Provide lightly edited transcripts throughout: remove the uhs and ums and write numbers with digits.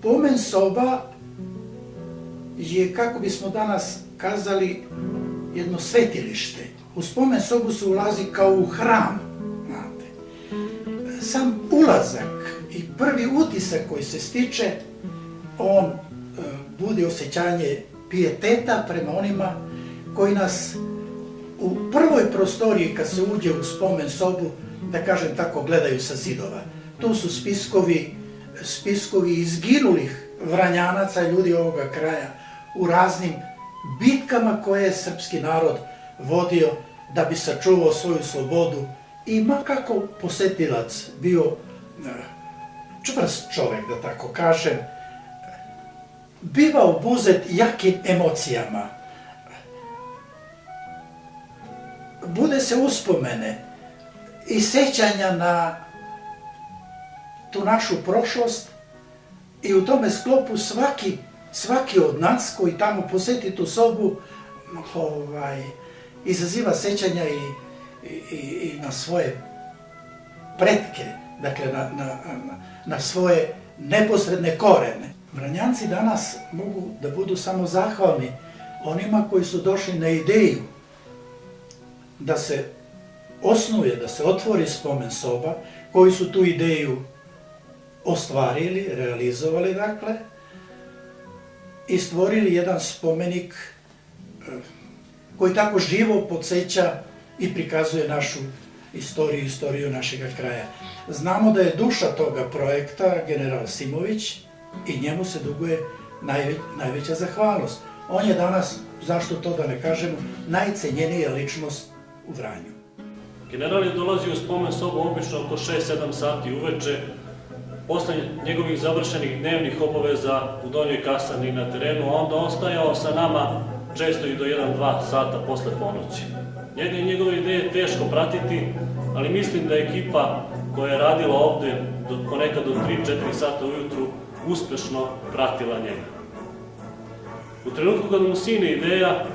Pomen soba je, kako bismo danas kazali, jedno svetilište. U spomen sobu se ulazi kao u hram. Znate. Sam ulazak i prvi utisak koji se stiče, on budi osjećanje pijeteta prema onima koji nas u prvoj prostoriji kad se uđe u spomen sobu, da kažem tako, gledaju sa zidova. Tu su spiskovi izginulih Vranjanaca, ljudi ovoga kraja, u raznim bitkama koje je srpski narod vodio da bi sačuvao svoju slobodu i makako posetilac bio čvrst čovek, da tako kažem, bivao obuzet jakim emocijama. Bude se uspomene i sećanja na tu našu prošlost i u tome sklopu svaki od nas koji tamo poseti tu sobu izaziva sećanja i na svoje pretke, dakle na svoje neposredne korene. Vranjanci danas mogu da budu samo zahvalni onima koji su došli na ideju da se osnuje, da se otvori spomen soba, koji su tu ideju ostvarili, realizovali, dakle, i stvorili jedan spomenik koji tako živo podsjeća i prikazuje našu istoriju, istoriju našega kraja. Znamo da je duša toga projekta general Simović i njemu se duguje najveća zahvalnost. On je danas, zašto to da ne kažemo, najcenjenija ličnost u Vranju. General je dolazio u spomen sobu obično oko 6-7 sati uveče, posle njegovih završenih dnevnih obaveza u donjoj kasarni i na terenu, a onda ostajao sa nama često i do 1-2 sata posle ponoći. Njega i njegove ideje teško pratiti, ali mislim da je ekipa koja je radila ovde ponekad do 3-4 sata ujutru uspešno pratila njega. U trenutku kada mu sine ideja,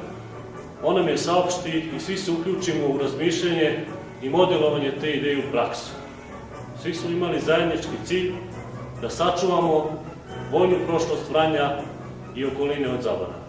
on nam je saopšti i svi se uključimo u razmišljanje i modelovanje te ideje u praksu. Svi su imali zajednički cilj da sačuvamo vojnu prošlost Vranja i okoline od zaborava.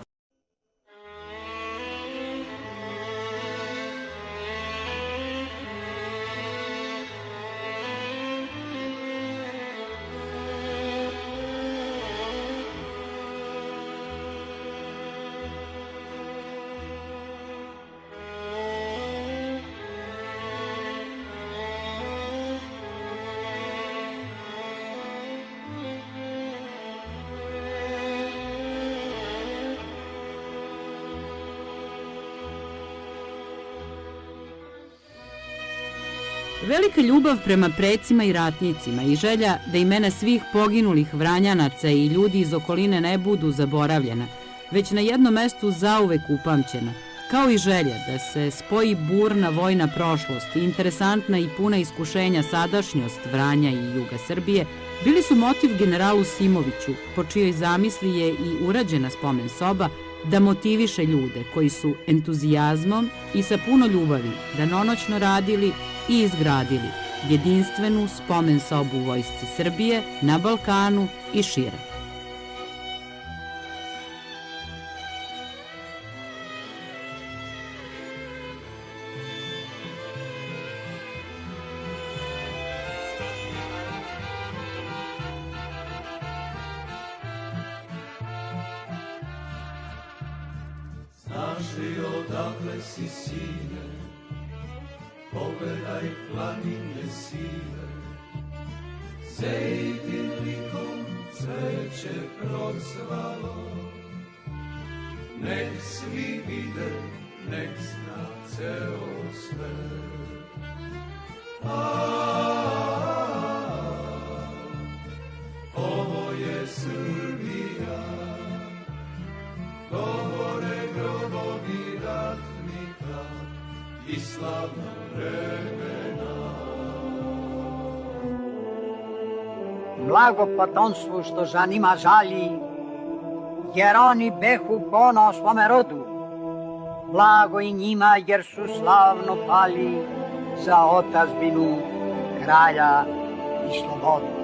Velika ljubav prema precima i ratnicima i želja da imena svih poginulih Vranjanaca i ljudi iz okoline ne budu zaboravljena, već na jednom mestu zauvek upamćena, kao i želja da se spoji burna vojna prošlost i interesantna i puna iskušenja sadašnjost Vranja i juga Srbije, bili su motiv generalu Simoviću, po čijoj zamisli je i urađena spomen soba, da motiviše ljude koji su entuzijazmom i sa puno ljubavi danonoćno radili i izgradili jedinstvenu spomen sobu Vojsci Srbije na Balkanu i šire. Znaš li odakle si, sine, pogledaj planine sive, Zejtin likom cveće procvalo, nek svi vide, nek zna ceo svet. Ovo je Srbija, govore grobovi ratnika i slavna vremena. Blago potomstvu što za njima žali, jer oni behu ponos svome rodu. Blago i njima jer su slavno pali za otadžbinu, kralja i slobodu.